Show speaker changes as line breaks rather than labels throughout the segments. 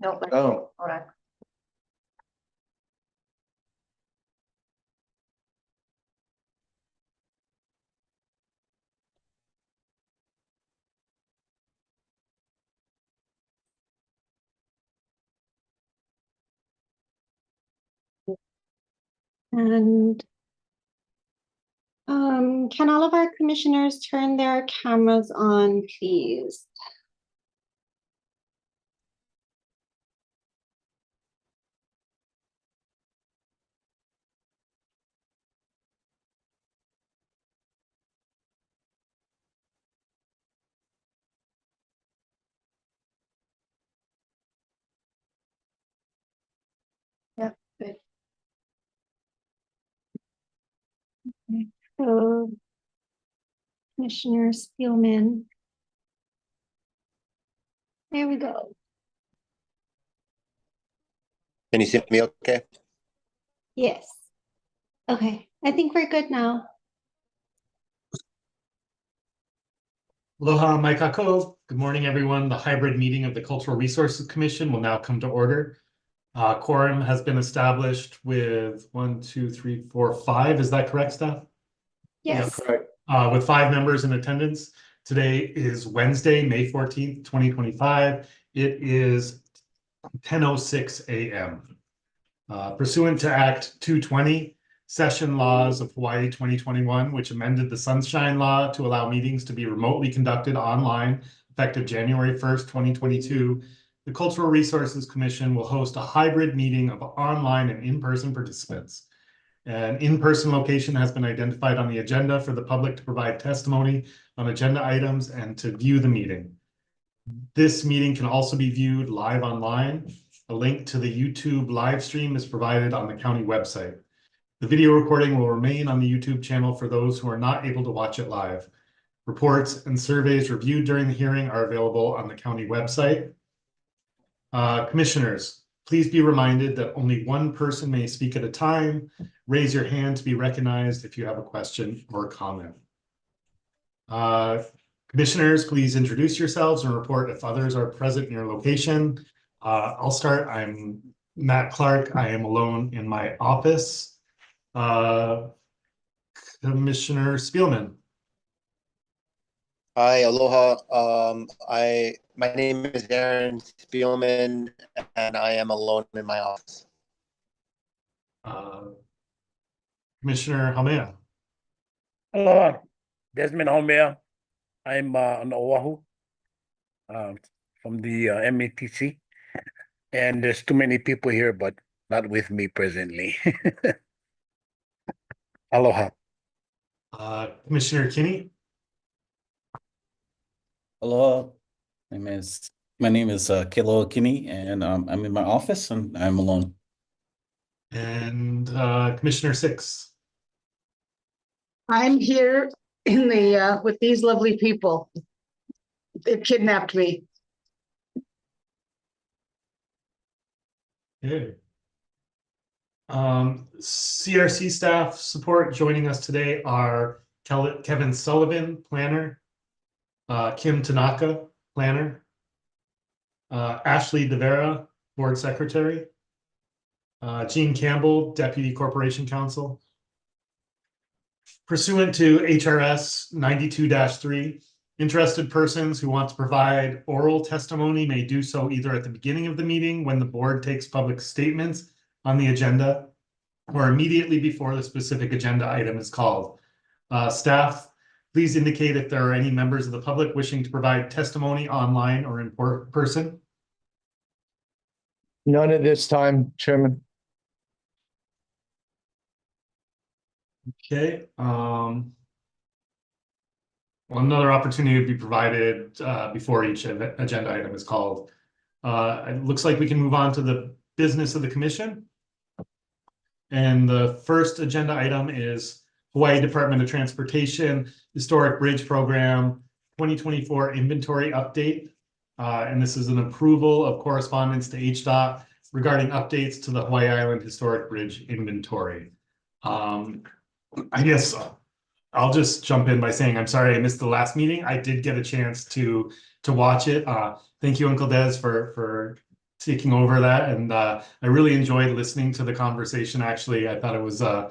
No.
Oh.
Hold on.
And can all of our commissioners turn their cameras on, please?
Yep, good.
Okay. So, Commissioner Spielman. There we go.
Can you see me okay?
Yes. Okay, I think we're good now.
Aloha, Mai Kako. Good morning, everyone. The hybrid meeting of the Cultural Resources Commission will now come to order. Quorum has been established with 1, 2, 3, 4, 5. Is that correct, staff?
Yes.
Correct.
With 5 members in attendance. Today is Wednesday, May 14th, 2025. It is 10:06 a.m. Pursuant to Act 220, Session Laws of Hawaii 2021, which amended the Sunshine Law to allow meetings to be remotely conducted online, effective January 1st, 2022, the Cultural Resources Commission will host a hybrid meeting of online and in-person participants. An in-person location has been identified on the agenda for the public to provide testimony on agenda items and to view the meeting. This meeting can also be viewed live online. A link to the YouTube live stream is provided on the county website. The video recording will remain on the YouTube channel for those who are not able to watch it live. Reports and surveys reviewed during the hearing are available on the county website. Commissioners, please be reminded that only one person may speak at a time. Raise your hand to be recognized if you have a question or comment. Commissioners, please introduce yourselves and report if others are present in your location. I'll start. I'm Matt Clark. I am alone in my office. Commissioner Spielman.
Hi, aloha. My name is Aaron Spielman, and I am alone in my office.
Commissioner Haumea.
Aloha, Desmond Haumea. I'm on Oahu from the METC, and there's too many people here, but not with me presently. Aloha.
Commissioner Kinney.
Hello, my name is Kilo Kinney, and I'm in my office and I'm alone.
And Commissioner Six.
I'm here in the with these lovely people. They've kidnapped me.
Okay. CRC staff support joining us today are Kevin Sullivan, planner, Kim Tanaka, planner, Ashley DeVera, board secretary, Jean Campbell, deputy corporation counsel. Pursuant to HRS 92-3, interested persons who want to provide oral testimony may do so either at the beginning of the meeting when the board takes public statements on the agenda or immediately before the specific agenda item is called. Staff, please indicate if there are any members of the public wishing to provide testimony online or in person.
None at this time, Chairman.
Okay. Well, another opportunity would be provided before each agenda item is called. It looks like we can move on to the business of the commission. And the first agenda item is Hawaii Department of Transportation Historic Bridge Program 2024 Inventory Update. And this is an approval of correspondence to HDOT regarding updates to the Hawaii Island Historic Bridge Inventory. I guess I'll just jump in by saying I'm sorry I missed the last meeting. I did get a chance to watch it. Thank you, Uncle Des, for taking over that, and I really enjoyed listening to the conversation. Actually, I thought it was I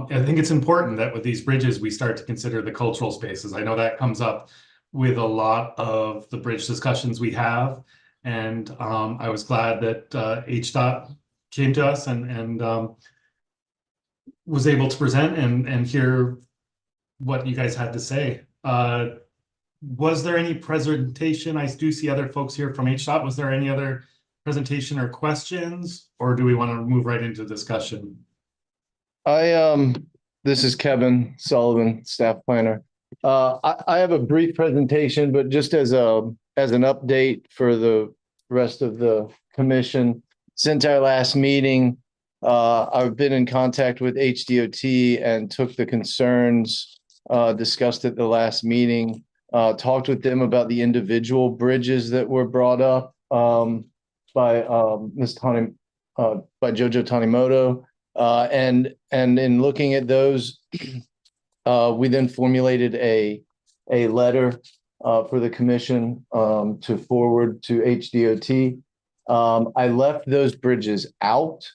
think it's important that with these bridges, we start to consider the cultural spaces. I know that comes up with a lot of the bridge discussions we have, and I was glad that HDOT came to us and was able to present and hear what you guys had to say. Was there any presentation? I do see other folks here from HDOT. Was there any other presentation or questions, or do we want to move right into discussion?
This is Kevin Sullivan, staff planner. I have a brief presentation, but just as an update for the rest of the commission. Since our last meeting, I've been in contact with HDOT and took the concerns discussed at the last meeting, talked with them about the individual bridges that were brought up by Ms. Tani, by Jojo Tanimoto. And in looking at those, we then formulated a letter for the commission to forward to HDOT. I left those bridges out,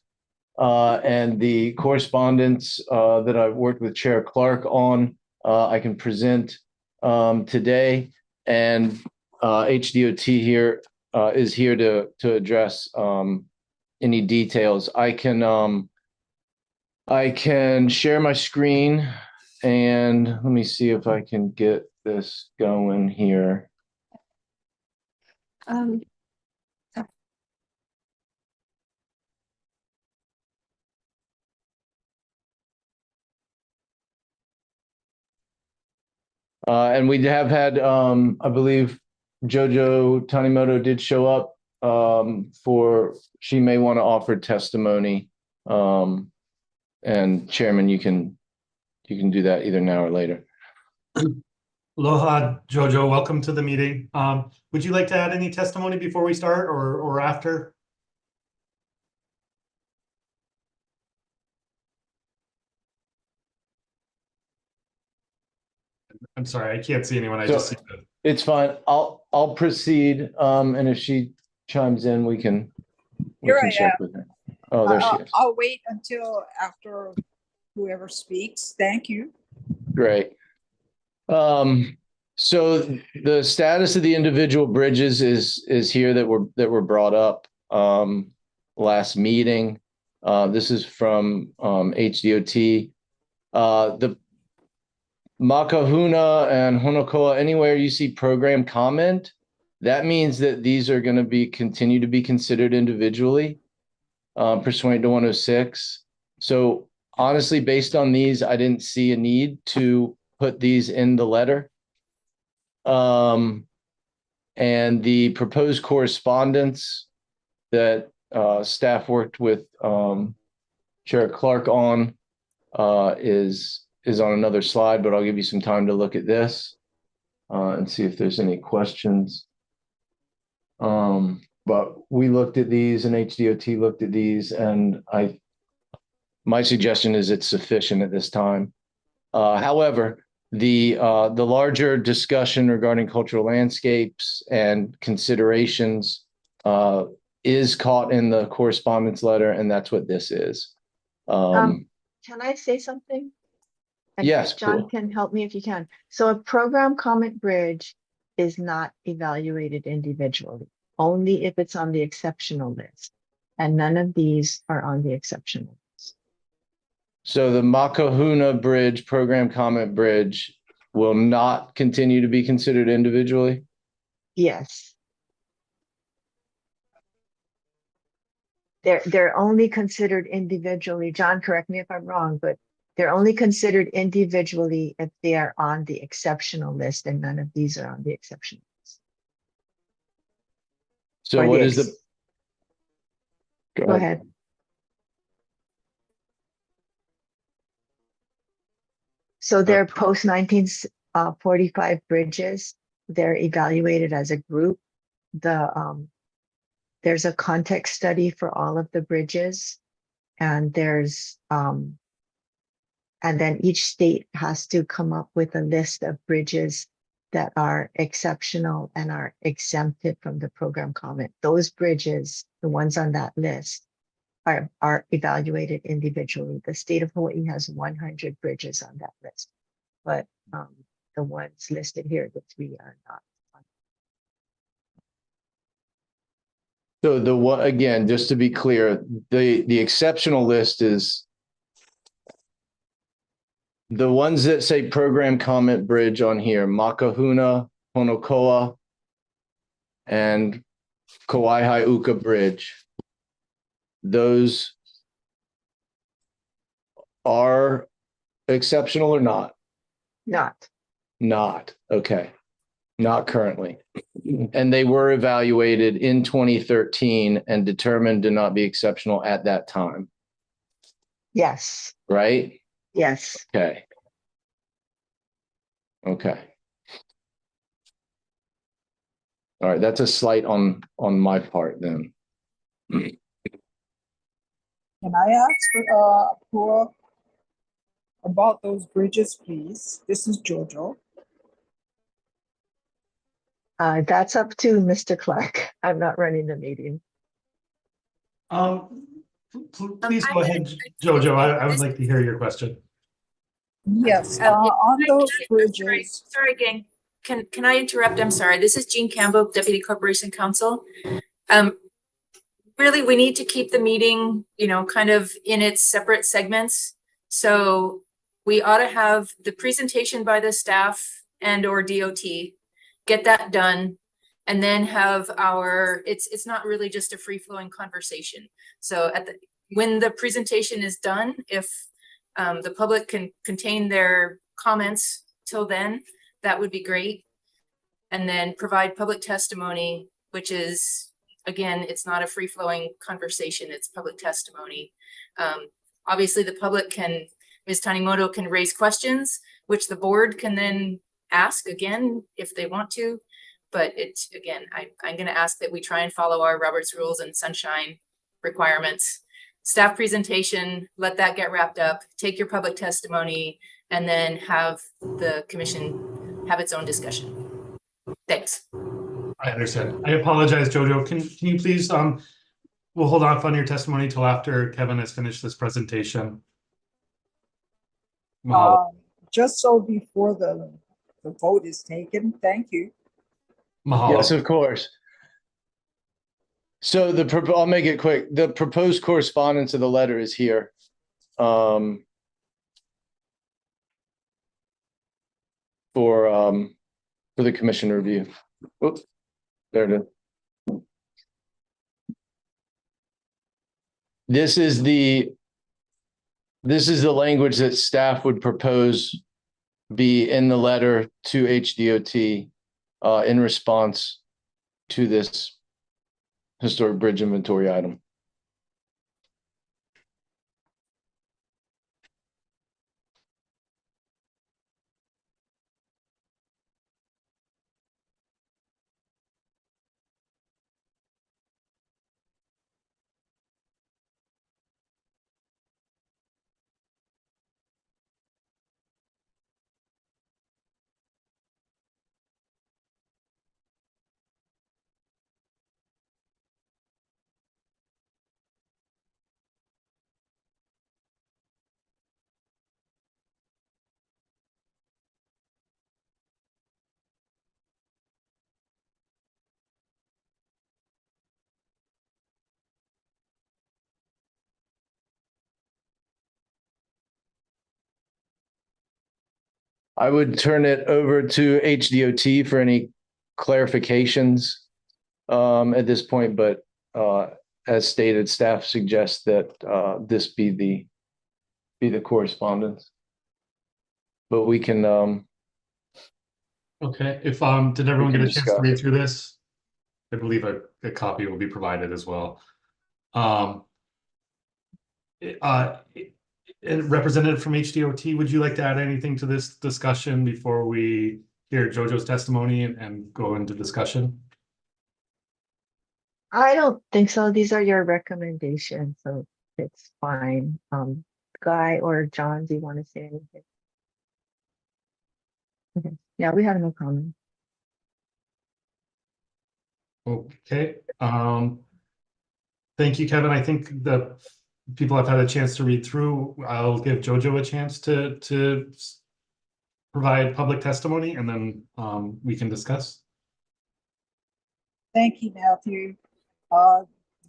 and the correspondence that I've worked with Chair Clark on, I can present today, and HDOT here is here to address any details. I can share my screen, and let me see if I can get this going here. And we have had, I believe Jojo Tanimoto did show up she may want to offer testimony. And Chairman, you can do that either now or later.
Aloha, Jojo. Welcome to the meeting. Would you like to add any testimony before we start, or after? I'm sorry, I can't see anyone. I just see the...
It's fine. I'll proceed. And if she chimes in, we can check with her. Oh, there she is.
I'll wait until after whoever speaks. Thank you.
Great. So the status of the individual bridges is here that were brought up last meeting. This is from HDOT. The Makahuna and Honokoa, anywhere you see program comment, that means that these are going to continue to be considered individually, pursuant to 106. So honestly, based on these, I didn't see a need to put these in the letter. And the proposed correspondence that staff worked with Chair Clark on is on another slide, but I'll give you some time to look at this and see if there's any questions. But we looked at these and HDOT looked at these, and my suggestion is it's sufficient at this time. However, the larger discussion regarding cultural landscapes and considerations is caught in the correspondence letter, and that's what this is.
Can I say something? And
yes,
John
cool.
can help me if you can. So a program comment bridge is not evaluated individually, only if it's on the exceptional list. And none of these are on the exceptional list.
So the Makahuna Bridge, program comment bridge, will not continue to be considered individually?
Yes. They're only considered individually. John, correct me if I'm wrong, but they're only considered individually if they are on the exceptional list, and none of these are on the exceptional list.
So what is the...
Go ahead. So they're post 1945 bridges. They're evaluated as a group. There's a context study for all of the bridges, and there's and then each state has to come up with a list of bridges that are exceptional and are exempted from the program comment. Those bridges, the ones on that list, are evaluated individually. The state of Hawaii has 100 bridges on that list, but the ones listed here, the 3 are not.
So the one, again, just to be clear, the exceptional list is the ones that say program comment bridge on here, Makahuna, Honokoa, and Kauai Uka Bridge. Those are exceptional or not?
Not.
Not, okay. Not currently. And they were evaluated in 2013 and determined to not be exceptional at that time,
Yes.
right?
Yes.
Okay. Okay. All right, that's a slight on my part then.
Can I ask for about those bridges, please? This is Jojo.
That's up to Mr. Clark. I'm not running the meeting.
Please go ahead, Jojo. I would like to hear your question.
Yes, on those bridges.
Sorry, gang. Can I interrupt? I'm sorry. This is Jean Campbell, Deputy Corporation Counsel. Really, we need to keep the meeting, kind of in its separate segments. So we ought to have the presentation by the staff and or DOT, get that done, and then have it's not really just a free-flowing conversation. So when the presentation is done, if the public can contain their comments till then, that would be great. And then provide public testimony, which is, again, it's not a free-flowing conversation, it's public testimony. Obviously the public Ms. Tanimoto can raise questions, which the board can then ask again if they want to. But again, I'm gonna ask that we try and follow our Robert's rules and sunshine requirements. Staff presentation, let that get wrapped up, take your public testimony, and then have the commission have its own discussion. Thanks.
I understand. I apologize, Jojo. Can you please, we'll hold off on your testimony till after Kevin has finished this presentation. Mahalo.
Just so before the vote is taken, thank you.
Mahalo.
Yes, of course. So I'll make it quick. The proposed correspondence of the letter is here. For the commission review. Oops, there it is. This is the language that staff would propose be in the letter to HDOT in response to this historic bridge inventory item. I would turn it over to HDOT for any clarifications at this point, but as stated, staff suggests that this be the correspondence. But we can
Okay, if did everyone get a chance to read through this? I believe a copy will be provided as well. Representative from HDOT, would you like to add anything to this discussion before we hear Jojo's testimony and go into discussion?
I don't think so. These are your recommendations, so it's fine. Guy or John, do you want to say anything? Okay. Yeah, we have no comment.
Okay, thank you, Kevin. I think the people have had a chance to read through. I'll give Jojo a chance to provide public testimony, and then we can discuss.
Thank you, Matthew.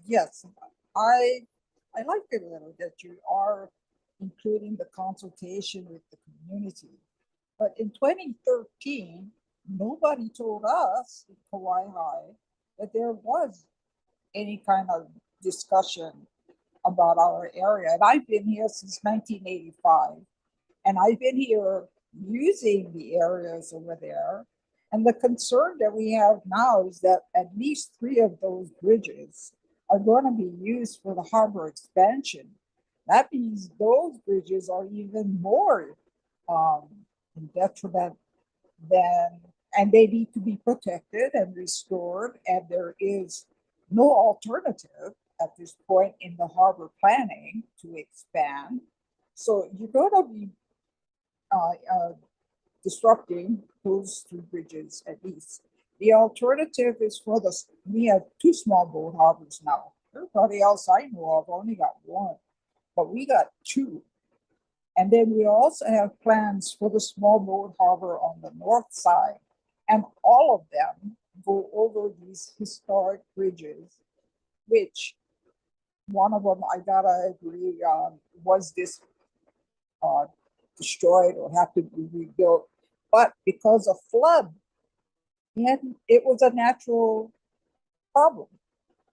Yes, I like it a little that you are including the consultation with the community. But in 2013, nobody told us in Hawaiʻi that there was any kind of discussion about our area. And I've been here since 1985, and I've been here using the areas over there. And the concern that we have now is that at least 3 of those bridges are going to be used for the harbor expansion. That means those bridges are even more in detriment than, and they need to be protected and restored. And there is no alternative at this point in the harbor planning to expand. So you're going to be disrupting those 2 bridges at least. The alternative is for we have 2 small boat harbors now. Everybody else I know of only got 1, but we got 2. And then we also have plans for the small boat harbor on the north side. And all of them go over these historic bridges, which one of them, I gotta agree, was destroyed or have to be rebuilt. But because of flood, it was a natural problem.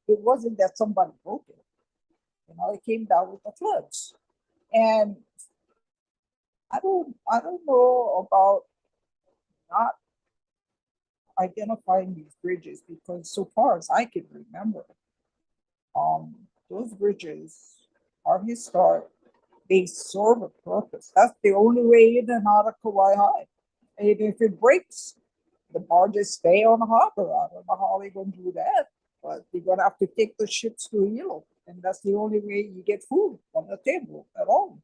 It wasn't that somebody broke it. You know, it came down with the floods. And I don't know about not identifying these bridges, because so far as I can remember, those bridges are historic. They serve a purpose. That's the only way in and out of Kauai. And if it breaks, the barges stay on the harbor. I don't know how they're going to do that, but they're going to have to take the ships to Hilo. And that's the only way you get food on the table at home.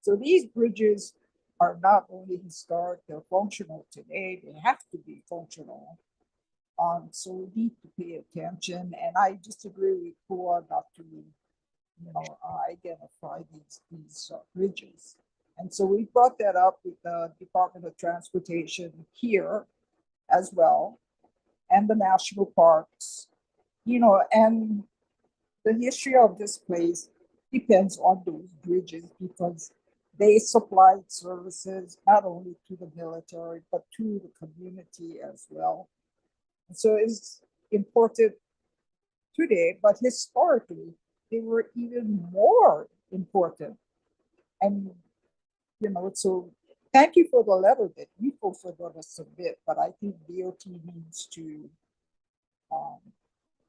So these bridges are not only historic, they're functional today. They have to be functional. So we need to pay attention. And I disagree with Pua not to, identify these bridges. And so we brought that up with the Department of Transportation here as well, and the national parks, and the history of this place depends on those bridges, because they supplied services not only to the military, but to the community as well. And so it's important today, but historically, they were even more important. And, so thank you for the letter that you folks are going to submit, but I think DOT needs to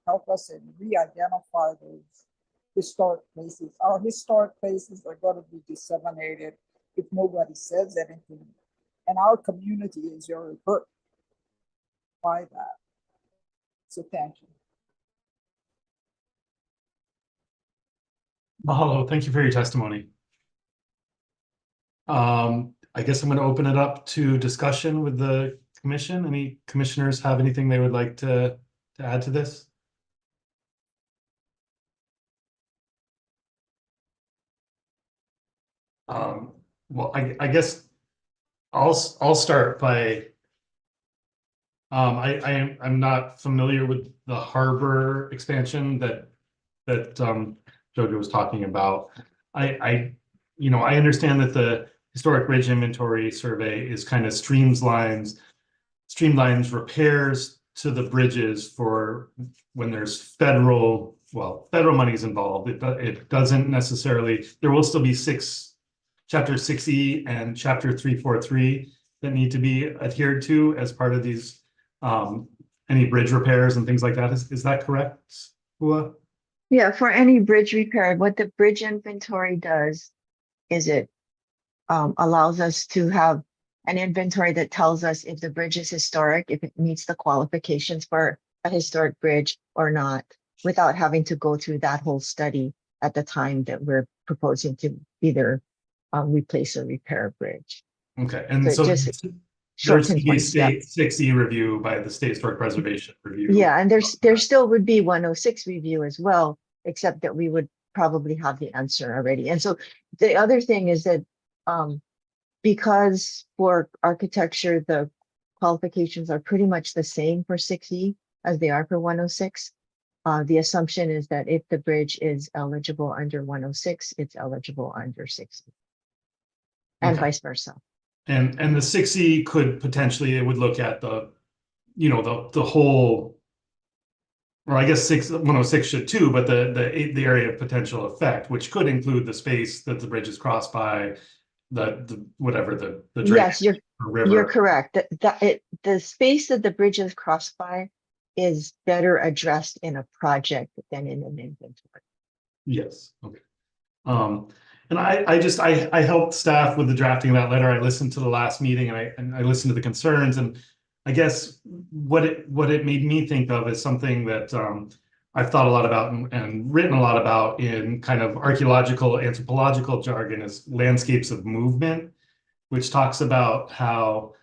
help us and re-identify those historic places. Our historic places are going to be disseminated if nobody says anything. And our community is very hurt by that. So thank you.
Mahalo, thank you for your testimony. I guess I'm going to open it up to discussion with the commission. Any commissioners have anything they would like to add to this? Well, I guess I'll start by I'm not familiar with the harbor expansion that Jojo was talking about. I understand that the historic bridge inventory survey is kind of streamlines repairs to the bridges for when there's federal money's involved. It doesn't necessarily, there will still be chapter 6E and chapter 343 that need to be adhered to as part of these any bridge repairs and things like that. Is that correct, Hua?
Yeah, for any bridge repair, what the bridge inventory does is it allows us to have an inventory that tells us if the bridge is historic, if it meets the qualifications for a historic bridge or not, without having to go through that whole study at the time that we're proposing to either replace or repair a bridge.
Okay, and
So
so
it just
There's
short
to be
pinpoints. Yeah.
state 6E review by the State Historic Preservation Review.
Yeah, and there still would be 106 review as well, except that we would probably have the answer already. And so the other thing is that because for architecture, the qualifications are pretty much the same for 6E as they are for 106. The assumption is that if the bridge is eligible under 106, it's eligible under 6E. And
Okay.
vice versa.
And the 6E could potentially, it would look at the, you know, the whole, or I guess 106 should too, but the area of potential effect, which could include the space that the bridge is crossed by, the whatever the
Yes,
drainage or river.
you're correct. The space that the bridge is crossed by is better addressed in a project than in an inventory.
Yes, okay. And I helped staff with the drafting of that letter. I listened to the last meeting and I listened to the concerns, and I guess what it made me think of is something that I've thought a lot about and written a lot about in kind of archaeological, anthropological jargon is landscapes of movement, which talks about how,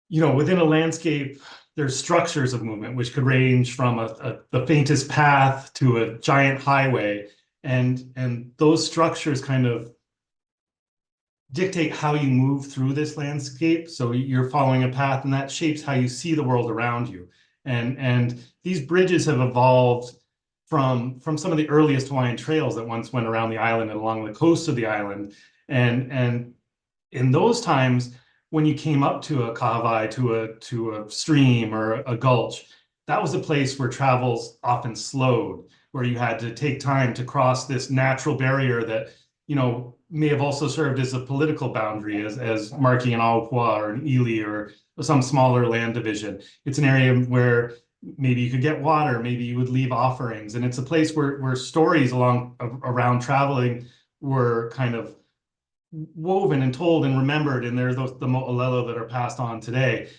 you know, within a landscape, there's structures of movement, which could range from the faintest path to a giant highway. And those structures kind of dictate how you move through this landscape. So you're following a path, and that shapes how you see the world around you. And these bridges have evolved from some of the earliest Hawaiian trails that once went around the island and along the coast of the island. And in those times, when you came up to a kahawai, to a stream or a gulch, that was a place where travels often slowed, where you had to take time to cross this natural barrier that, you know, may have also served as a political boundary, as marking an aupua or an ili or some smaller land division. It's an area where maybe you could get water, maybe you would leave offerings, and it's a place where stories around traveling were kind of woven and told and remembered, and there's the mo'olelo that are passed on today.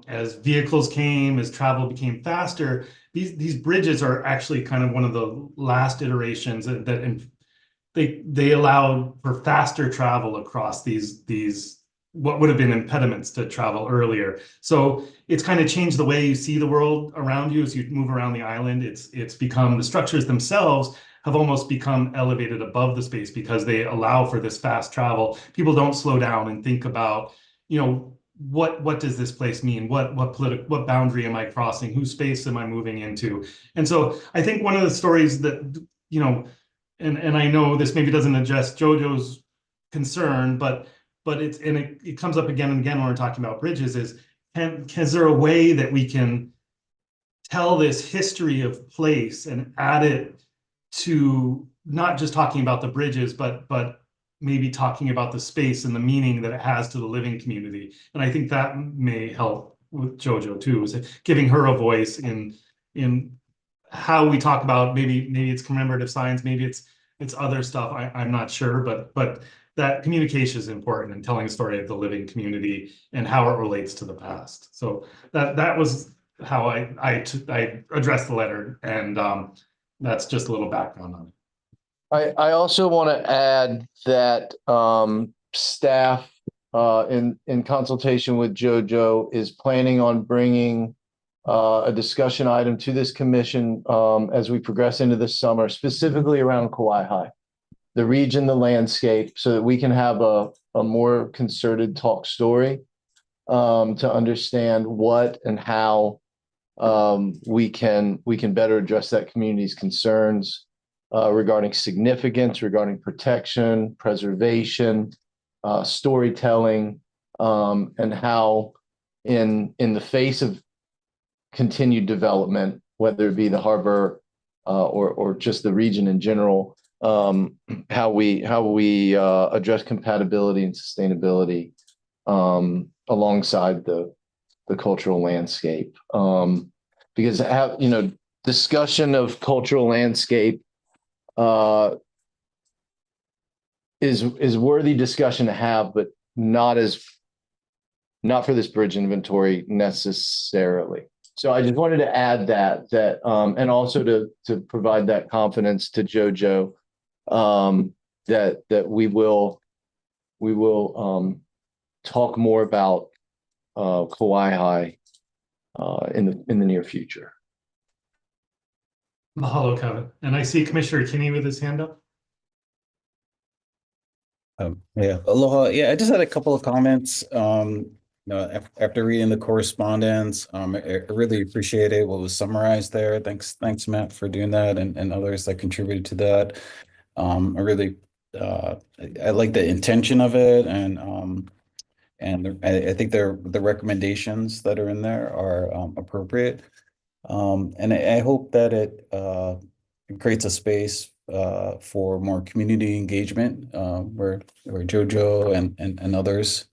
As vehicles came, as travel became faster, these bridges are actually kind of one of the last iterations that they allowed for faster travel across these what would have been impediments to travel earlier. So it's kind of changed the way you see the world around you as you move around the island. It's become, the structures themselves have almost become elevated above the space because they allow for this fast travel. People don't slow down and think about, you know, what does this place mean? What boundary am I crossing? Whose space am I moving into? And so I think one of the stories that, you know, and I know this maybe doesn't address Jojo's concern, but it comes up again and again when we're talking about bridges is there a way that we can tell this history of place and add it to not just talking about the bridges, but maybe talking about the space and the meaning that it has to the living community. And I think that may help with Jojo too, is giving her a voice in how we talk about, maybe it's commemorative signs, maybe it's other stuff. I'm not sure, but that communication is important in telling the story of the living community and how it relates to the past. So that was how I addressed the letter, and that's just a little background on it.
I also want to add that staff in consultation with Jojo is planning on bringing a discussion item to this commission as we progress into the summer, specifically around Kauai, the region, the landscape, so that we can have a more concerted talk story to understand what and how we can better address that community's concerns regarding significance, regarding protection, preservation, storytelling, and how in the face of continued development, whether it be the harbor or just the region in general, how we address compatibility and sustainability alongside the cultural landscape. Because discussion of cultural landscape is worthy discussion to have, but not for this bridge inventory necessarily. So I just wanted to add that and also to provide that confidence to Jojo that we will talk more about Hawaiʻi in the near future.
Mahalo, Kevin. And I see Commissioner Kinney with his hand up.
Yeah, aloha. Yeah, I just had a couple of comments. After reading the correspondence, I really appreciated what was summarized there. Thanks, Matt, for doing that, and others that contributed to that. I really, I like the intention of it, and I think the recommendations that are in there are appropriate. And I hope that it creates a space for more community engagement, where JoJo and others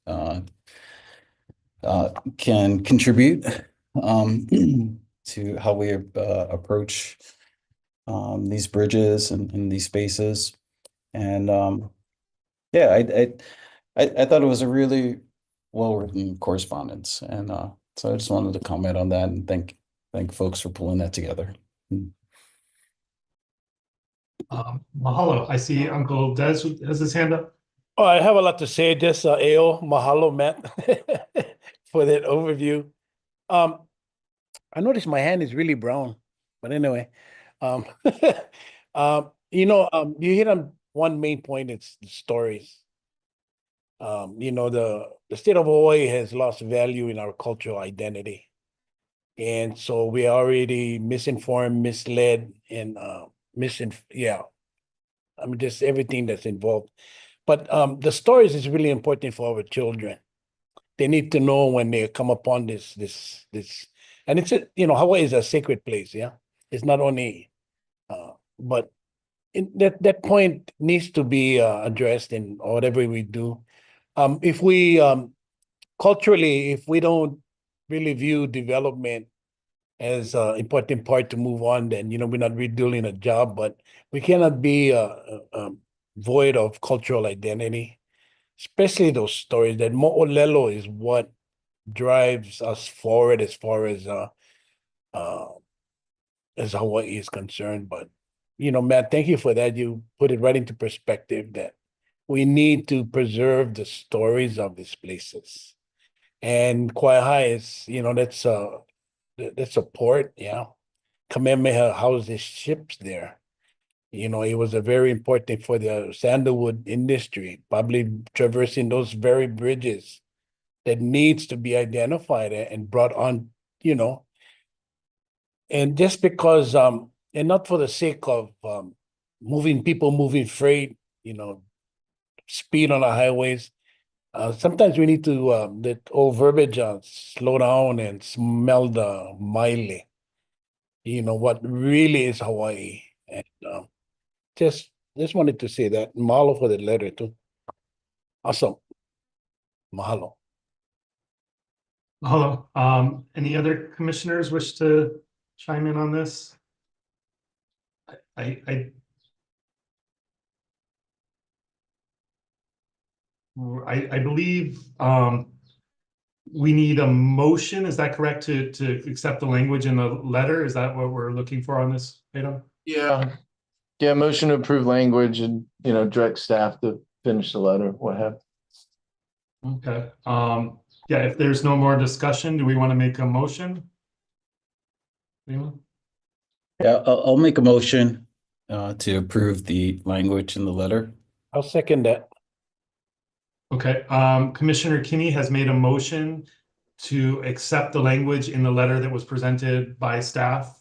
can contribute to how we approach these bridges and these spaces. And yeah, I thought it was a really well-written correspondence, and so I just wanted to comment on that and thank folks for pulling that together.
Mahalo. I see Uncle Des has his hand up.
Oh, I have a lot to say. Just Ao, mahalo, Matt, for that overview. I noticed my hand is really brown, but anyway, you hit on one main point. It's the stories. The state of Hawaii has lost value in our cultural identity, and so we are already misinformed, misled, and just everything that's involved. But the stories is really important for our children. They need to know when they come upon this, and it's Hawaii is a sacred place. Yeah, it's not only, but that point needs to be addressed in whatever we do. If we culturally, if we don't really view development as an important part to move on, then we're not really doing a job. But we cannot be void of cultural identity, especially those stories. That mo'olelo is what drives us forward as far as Hawaii is concerned. But Matt, thank you for that. You put it right into perspective that we need to preserve the stories of these places. And Kaihaʻi is, that's a port, yeah. Kamehameha houses ships there. It was a very important for the sandalwood industry, probably traversing those very bridges that needs to be identified and brought on, and just because, and not for the sake of moving people, moving freight, speed on the highways. Sometimes we need to, that old verbiage, slow down and smell the maile. What really is Hawaii. And just wanted to say that. Mahalo for the letter too. Awesome. Mahalo.
Mahalo. Any other commissioners wish to chime in on this? I believe we need a motion. Is that correct to accept the language in the letter? Is that what we're looking for on this item?
Yeah. Yeah, motion to approve language and, direct staff to finish the letter, what have.
Okay. Yeah, if there's no more discussion, do we want to make a motion? Anyone?
Yeah, I'll make a motion to approve the language in the letter.
I'll second that.
Okay, Commissioner Kinney has made a motion to accept the language in the letter that was presented by staff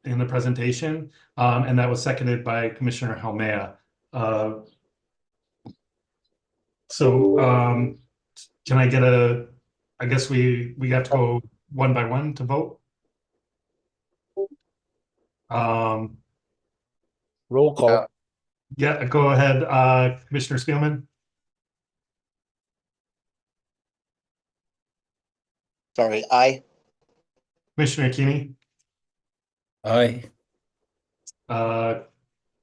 in the presentation, and that was seconded by Commissioner Haumea. So can I get I guess we have to go one by one to vote.
Roll call.
Yeah, go ahead, Commissioner Spielman.
Sorry, aye.
Commissioner Kinney.
Aye.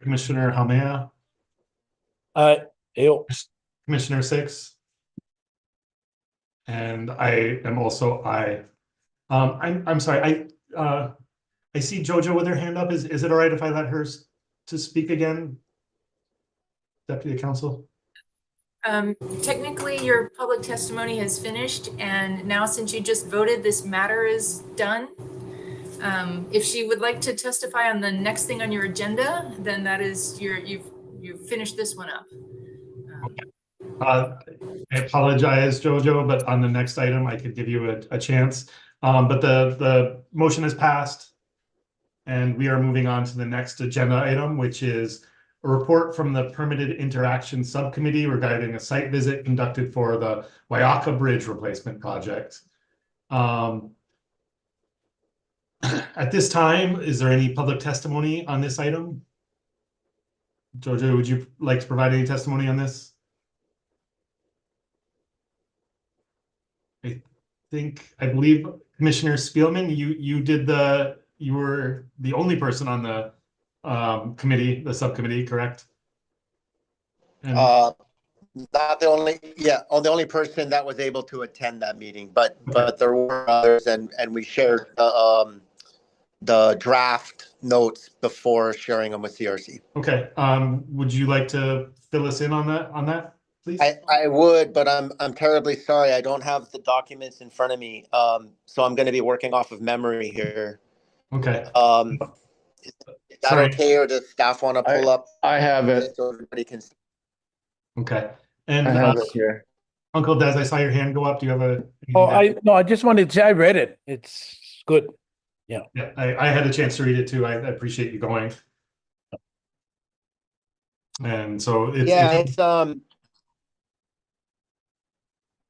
Commissioner Haumea.
Aye.
Commissioner Six. And I am also aye. I'm sorry. I see JoJo with her hand up. Is it all right if I let her to speak again? Deputy Counsel.
Technically, your public testimony has finished, and now since you just voted, this matter is done. If she would like to testify on the next thing on your agenda, then that is you've finished this one up.
I apologize, Jojo, but on the next item, I could give you a chance. But the motion is passed. And we are moving on to the next agenda item, which is a report from the Permitted Interaction Subcommittee regarding a site visit conducted for the Waiaka Bridge Replacement Project. At this time, is there any public testimony on this item? Jojo, would you like to provide any testimony on this? I believe Commissioner Spielman, you were the only person on the committee, the subcommittee, correct? And
Not the only, the only person that was able to attend that meeting, but there were others, and we shared the draft notes before sharing them with CRC.
okay, would you like to fill us in on that, please?
I would, but I'm terribly sorry. I don't have the documents in front of me. So I'm going to be working off of memory here.
Okay.
Is that
Sorry.
okay, or does staff want to pull up?
I have it.
So everybody can.
Okay. And
I have it here.
Uncle Des, I saw your hand go up. Do you have a?
Oh, I just wanted to say I read it. It's good.
Yeah, I had a chance to read it too. I appreciate you going. And so it's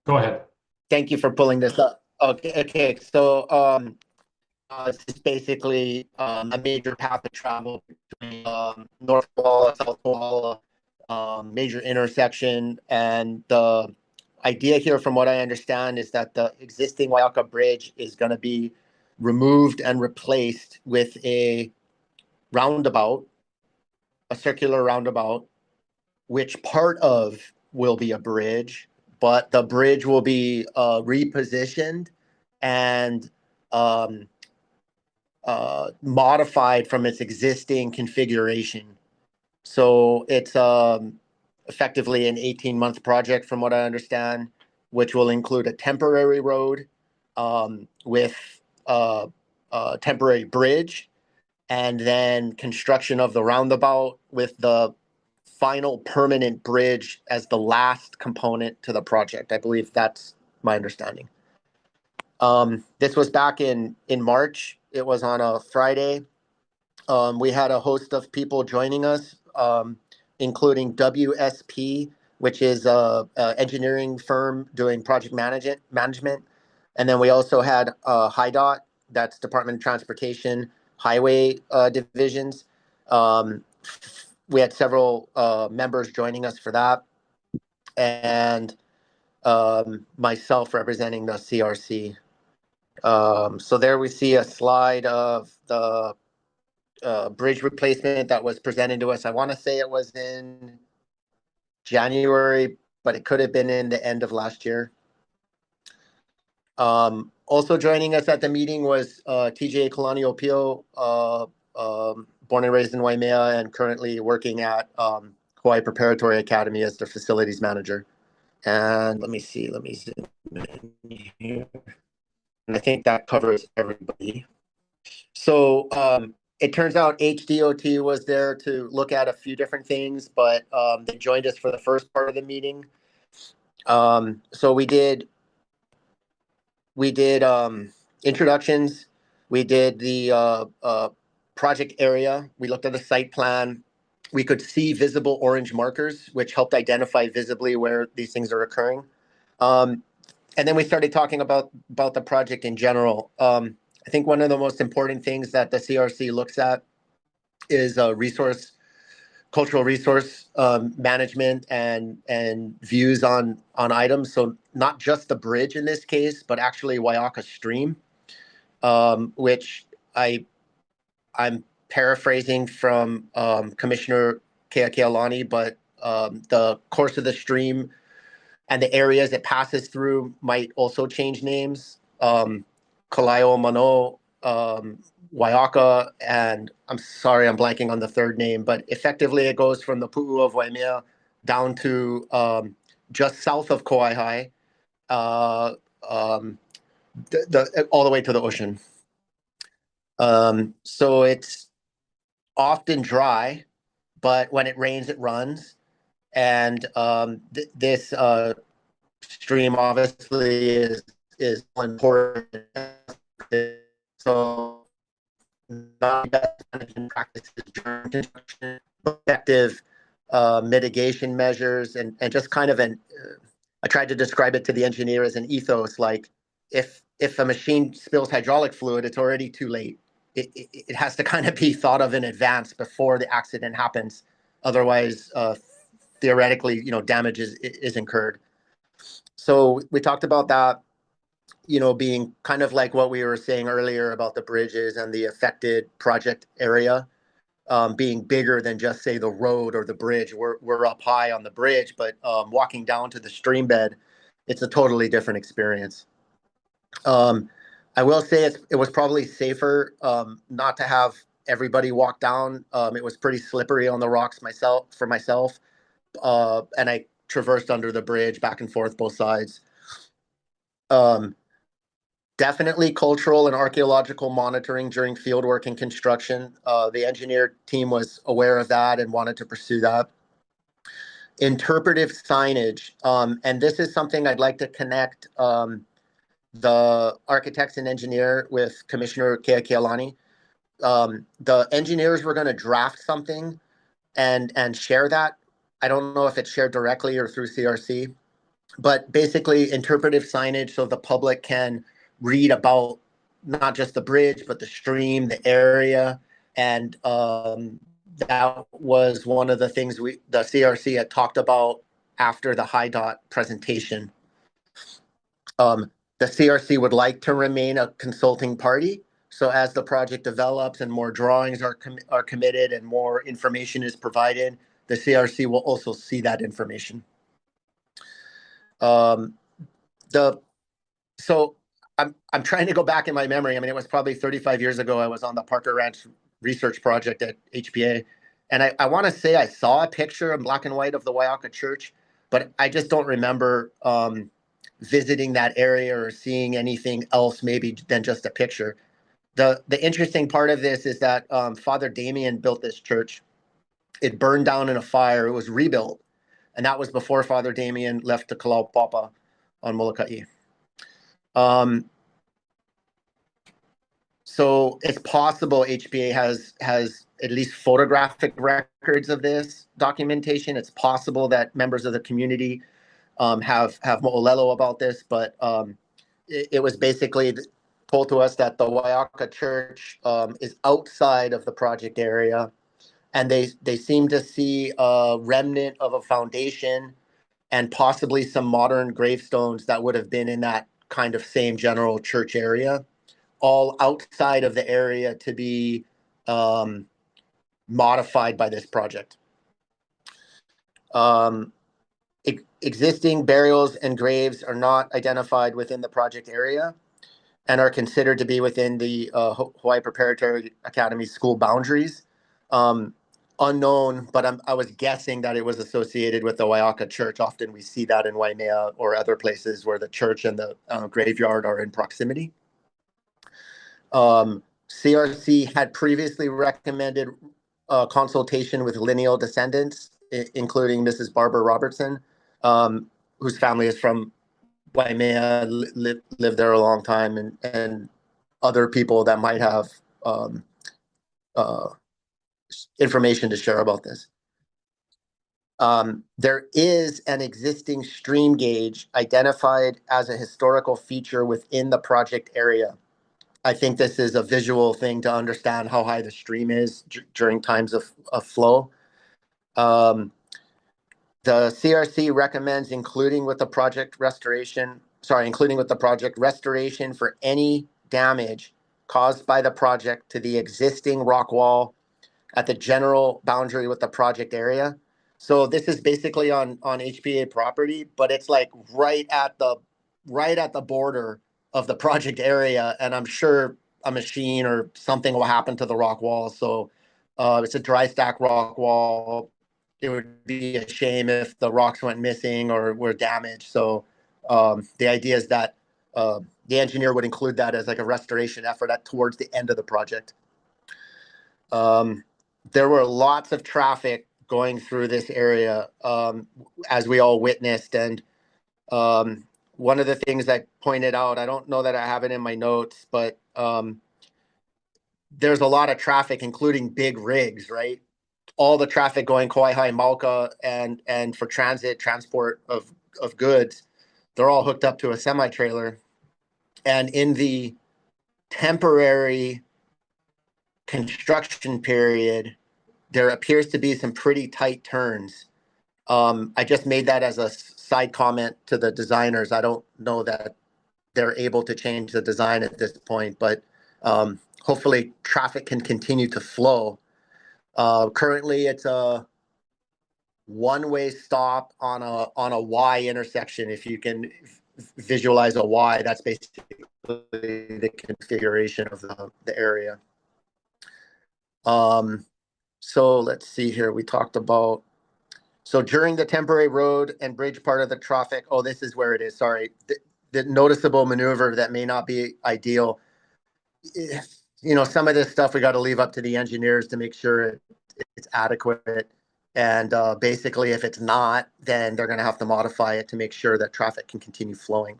go ahead.
Thank you for pulling this up. Okay. So this is basically a major path of travel between North Koala, South Koala, major intersection, and the idea here, from what I understand, is that the existing Waiaka Bridge is going to be removed and replaced with a roundabout, a circular roundabout, which part of will be a bridge, but the bridge will be repositioned and modified from its existing configuration. So it's effectively an 18-month project, from what I understand, which will include a temporary road with a temporary bridge, and then construction of the roundabout with the final permanent bridge as the last component to the project. I believe that's my understanding. This was back in March. It was on a Friday. We had a host of people joining us, including WSP, which is a engineering firm doing project management. And then we also had HIDOT, that's Department of Transportation, Highway divisions. We had several members joining us for that, and myself representing the CRC. So there we see a slide of the bridge replacement that was presented to us. I want to say it was in January, but it could have been in the end of last year. Also joining us at the meeting was TJ Kalani Opio, born and raised in Waimea and currently working at Hawaii Preparatory Academy as their facilities manager. And let me zoom in here. And I think that covers everybody. So it turns out HDOT was there to look at a few different things, but they joined us for the first part of the meeting. So we did introductions. We did the project area. We looked at the site plan. We could see visible orange markers, which helped identify visibly where these things are occurring. And then we started talking about the project in general. I think one of the most important things that the CRC looks at is cultural resource management and views on items. So not just the bridge in this case, but actually Waiaka Stream, which I'm paraphrasing from Commissioner Keakealani, but the course of the stream and the areas it passes through might also change names. Kalaio Mano, Waiaka, and I'm sorry, I'm blanking on the third name, but effectively it goes from the Pu'u of Waimea down to just south of Hawaiʻi, all the way to the ocean. So it's often dry, but when it rains, it runs. And this stream obviously is important. So not best management practices during construction, effective mitigation measures, and just kind of I tried to describe it to the engineer as an ethos, like if a machine spills hydraulic fluid, it's already too late. It has to kind of be thought of in advance before the accident happens. Otherwise, theoretically, damage is incurred. So we talked about that, being kind of like what we were saying earlier about the bridges and the affected project area, being bigger than just say the road or the bridge. We're up high on the bridge, but walking down to the stream bed, it's a totally different experience. I will say it was probably safer not to have everybody walk down. It was pretty slippery on the rocks for myself, and I traversed under the bridge back and forth both sides. Definitely cultural and archaeological monitoring during fieldwork and construction. The engineer team was aware of that and wanted to pursue that. Interpretive signage, and this is something I'd like to connect the architects and engineer with Commissioner Keakealani. The engineers were going to draft something and share that. I don't know if it's shared directly or through CRC, but basically interpretive signage so the public can read about not just the bridge, but the stream, the area. And that was one of the things the CRC had talked about after the HIDOT presentation. The CRC would like to remain a consulting party. So as the project develops and more drawings are committed and more information is provided, the CRC will also see that information. So I'm trying to go back in my memory. I mean, it was probably 35 years ago. I was on the Parker Ranch research project at HPA. And I want to say I saw a picture in black and white of the Waiaka Church, but I just don't remember visiting that area or seeing anything else maybe than just a picture. The interesting part of this is that Father Damien built this church. It burned down in a fire. It was rebuilt. And that was before Father Damien left to Kalaupapa on Molokai. So it's possible HPA has at least photographic records of this documentation. It's possible that members of the community have mo'olelo about this, but it was basically told to us that the Waiaka Church is outside of the project area, and they seem to see a remnant of a foundation and possibly some modern gravestones that would have been in that kind of same general church area, all outside of the area to be modified by this project. Existing burials and graves are not identified within the project area and are considered to be within the Hawaii Preparatory Academy school boundaries. Unknown, but I was guessing that it was associated with the Waiaka Church. Often we see that in Waimea or other places where the church and the graveyard are in proximity. CRC had previously recommended consultation with lineal descendants, including Mrs. Barbara Robertson, whose family is from Waimea, lived there a long time, and other people that might have information to share about this. There is an existing stream gauge identified as a historical feature within the project area. I think this is a visual thing to understand how high the stream is during times of flow. The CRC recommends including with the project restoration for any damage caused by the project to the existing rock wall at the general boundary with the project area. So this is basically on HPA property, but it's like right at the border of the project area, and I'm sure a machine or something will happen to the rock wall. So it's a dry stack rock wall. it would be a shame if the rocks went missing or were damaged. So the idea is that the engineer would include that as like a restoration effort towards the end of the project. There were lots of traffic going through this area, as we all witnessed. And one of the things I pointed out, I don't know that I have it in my notes, but there's a lot of traffic, including big rigs, right? All the traffic going Kawaiʻi, Mauka, and for transport of goods, they're all hooked up to a semi-trailer. And in the temporary construction period, there appears to be some pretty tight turns. I just made that as a side comment to the designers. I don't know that they're able to change the design at this point, but hopefully traffic can continue to flow. Currently, it's a one-way stop on a Y intersection. If you can visualize a Y, that's basically the configuration of the area. So let's see here. We talked about, so during the temporary road and bridge part of the traffic, oh, this is where it is, sorry. The noticeable maneuver that may not be ideal. You know, some of this stuff we got to leave up to the engineers to make sure it's adequate. And basically, if it's not, then they're going to have to modify it to make sure that traffic can continue flowing.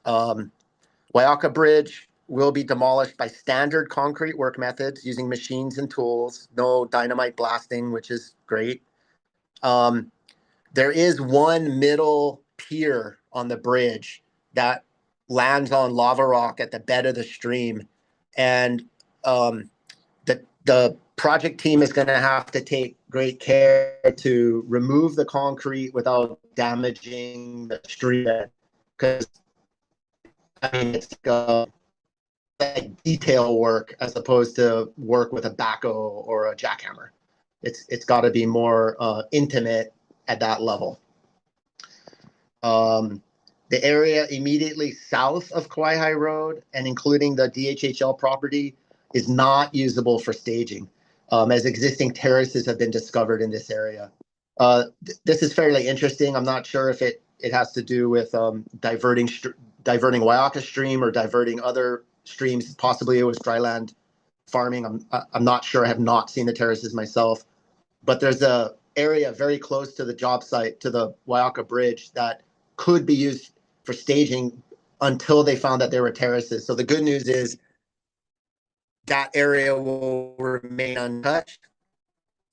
Waiaka Bridge will be demolished by standard concrete work methods using machines and tools, no dynamite blasting, which is great. There is one middle pier on the bridge that lands on lava rock at the bed of the stream. And the project team is going to have to take great care to remove the concrete without damaging the stream bed, because I mean, it's like detail work as opposed to work with a backhoe or a jackhammer. It's got to be more intimate at that level. The area immediately south of Kawaiʻi Road and including the DHHL property is not usable for staging, as existing terraces have been discovered in this area. This is fairly interesting. I'm not sure if it has to do with diverting Waiaka Stream or diverting other streams. Possibly it was dryland farming. I'm not sure. I have not seen the terraces myself, but there's a area very close to the job site, to the Waiaka Bridge, that could be used for staging until they found that there were terraces. So the good news is that area will remain untouched,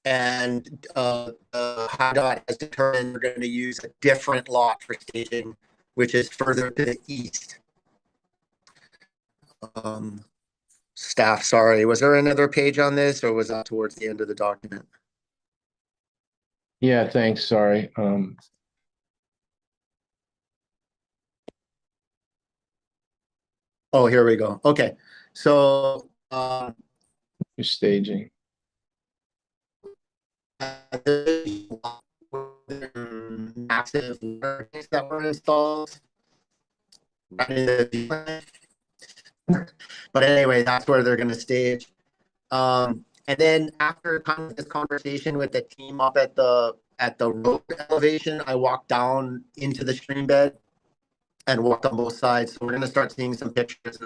and HIDOT has determined we're going to use a different lot for staging, which is further to the east. Staff, sorry, was there another page on this, or was that towards the end of the document?
Yeah, thanks. Sorry.
Oh, here we go. Okay, so
You're staging.
massive tanks that were installed. But anyway, that's where they're going to stage. And then after kind of this conversation with the team up at the road elevation, I walked down into the stream bed and walked on both sides. So we're going to start seeing some pictures.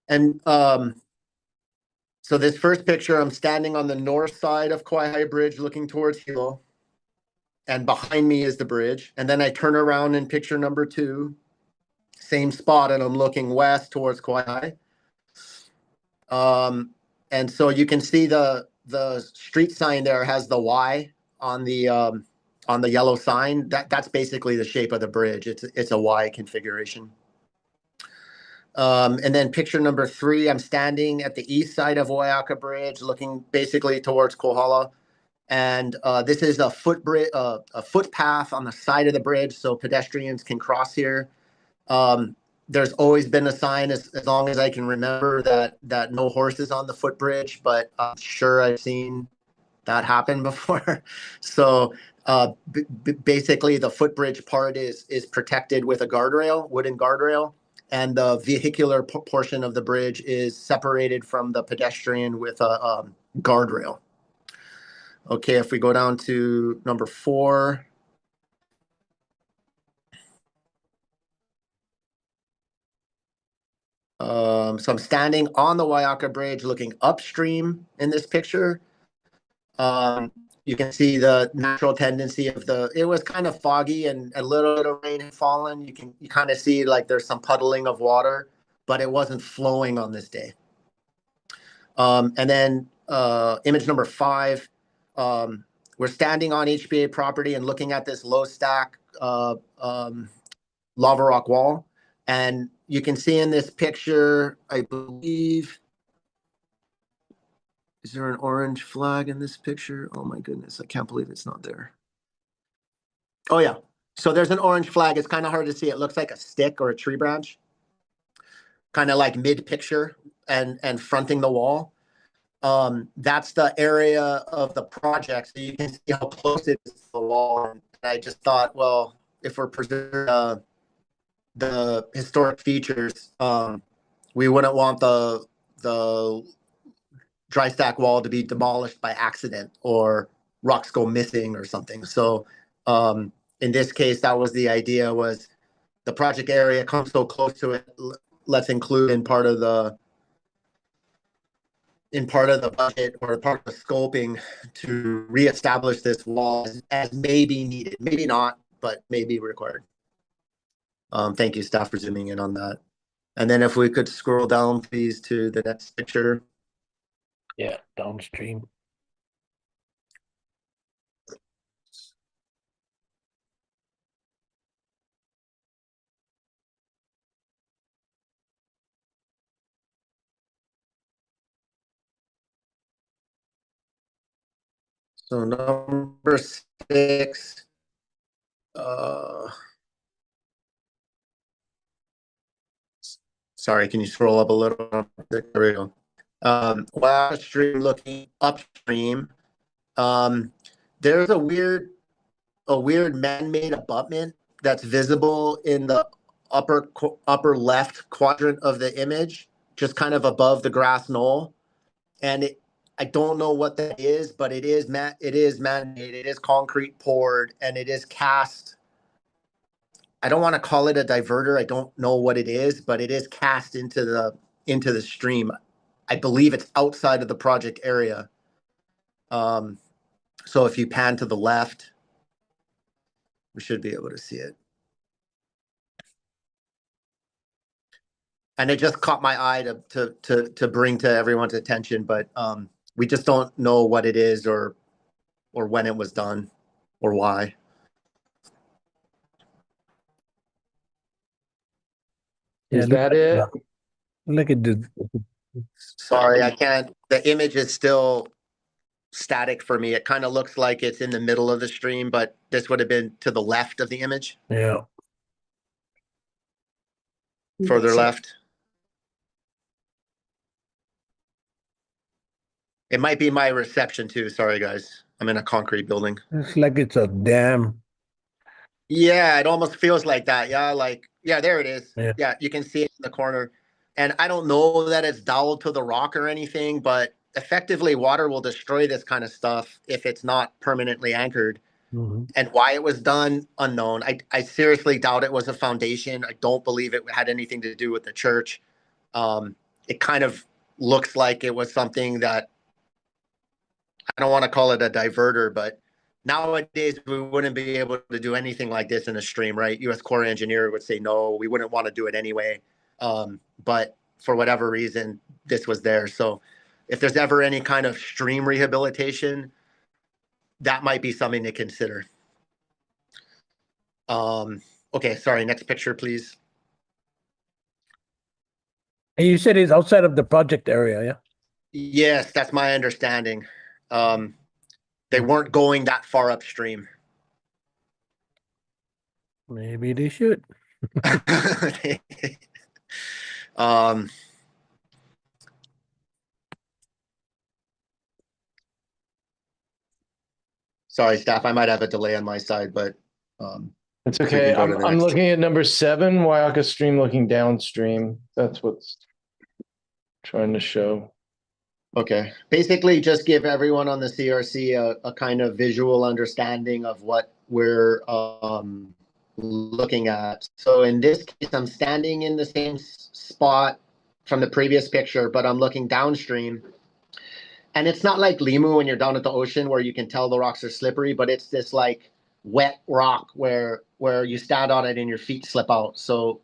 And so this first picture, I'm standing on the north side of Kawaiʻi Bridge looking towards Hilo. And behind me is the bridge. And then I turn around in picture number 2, same spot, and I'm looking west towards Kawaiʻi. And so you can see the street sign there has the Y on the yellow sign. That's basically the shape of the bridge. It's a Y configuration. And then picture number 3, I'm standing at the east side of Waiaka Bridge, looking basically towards Kohala. And this is a footpath on the side of the bridge, so pedestrians can cross here. There's always been a sign, as long as I can remember, that no horses on the footbridge, but I'm sure I've seen that happen before. So basically, the footbridge part is protected with a guardrail, wooden guardrail, and the vehicular portion of the bridge is separated from the pedestrian with a guardrail. Okay, if we go down to number 4. So I'm standing on the Waiaka Bridge looking upstream in this picture. You can see the natural tendency of it was kind of foggy and a little bit of rain had fallen. You kind of see like there's some puddling of water, but it wasn't flowing on this day. And then image number 5, we're standing on HBA property and looking at this low stack lava rock wall. And you can see in this picture, I believe, is there an orange flag in this picture? Oh my goodness, I can't believe it's not there. Oh yeah, so there's an orange flag. It's kind of hard to see. It looks like a stick or a tree branch, kind of like mid-picture and fronting the wall. That's the area of the project, so you can see how close it is to the wall. And I just thought, well, if we're preserving the historic features, we wouldn't want the dry stack wall to be demolished by accident or rocks go missing or something. So in this case, that was the idea, was the project area comes so close to it, let's include in part of the budget or part of the scoping to reestablish this wall as maybe needed, maybe not, but maybe required. Thank you, staff, for zooming in on that. And then if we could scroll down, please, to the next picture.
Yeah, downstream.
So number 6, sorry, can you scroll up a little? There we go. Downstream looking upstream. There's a weird man-made abutment that's visible in the upper left quadrant of the image, just kind of above the grass knoll. And I don't know what that is, but it is man-made. It is concrete poured, and it is cast. I don't want to call it a diverter. I don't know what it is, but it is cast into the stream. I believe it's outside of the project area. So if you pan to the left, we should be able to see it. And it just caught my eye to bring to everyone's attention, but we just don't know what it is or when it was done or why.
Yeah,
Is that it?
Look at the.
Sorry, I can't. The image is still static for me. It kind of looks like it's in the middle of the stream, but this would have been to the left of the image.
Yeah.
Further left. It might be my reception too. Sorry, guys. I'm in a concrete building.
It's like it's a dam.
Yeah, it almost feels like that. Yeah, there it is.
Yeah.
Yeah, you can see it in the corner. And I don't know that it's doweled to the rock or anything, but effectively water will destroy this kind of stuff if it's not permanently anchored.
Mm-hmm.
And why it was done, unknown. I seriously doubt it was a foundation. I don't believe it had anything to do with the church. It kind of looks like it was something that, I don't want to call it a diverter, but nowadays we wouldn't be able to do anything like this in a stream, right? U.S. Corps engineer would say, no, we wouldn't want to do it anyway. But for whatever reason, this was there. So if there's ever any kind of stream rehabilitation, that might be something to consider. Okay, sorry, next picture, please.
And you said it's outside of the project area, yeah?
Yes, that's my understanding. They weren't going that far upstream.
Maybe they should.
Sorry, staff, I might have a delay on my side, but
It's
we
okay.
can go to the
I'm
next.
looking at number 7, Waiaka stream looking downstream. That's what's trying to show.
Okay, basically just give everyone on the CRC a kind of visual understanding of what we're looking at. So in this case, I'm standing in the same spot from the previous picture, but I'm looking downstream. And it's not like Limu when you're down at the ocean where you can tell the rocks are slippery, but it's this like wet rock where you stand on it and your feet slip out. So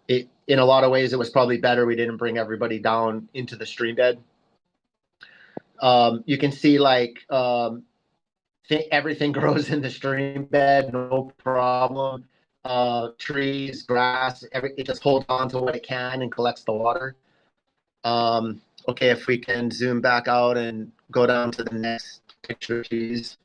it in a lot of ways it was probably better we didn't bring everybody down into the stream bed. You can see like everything grows in the stream bed, no problem. Trees, grass, it just holds on to what it can and collects the water. Okay, if we can zoom back out and go down to the next picture, please.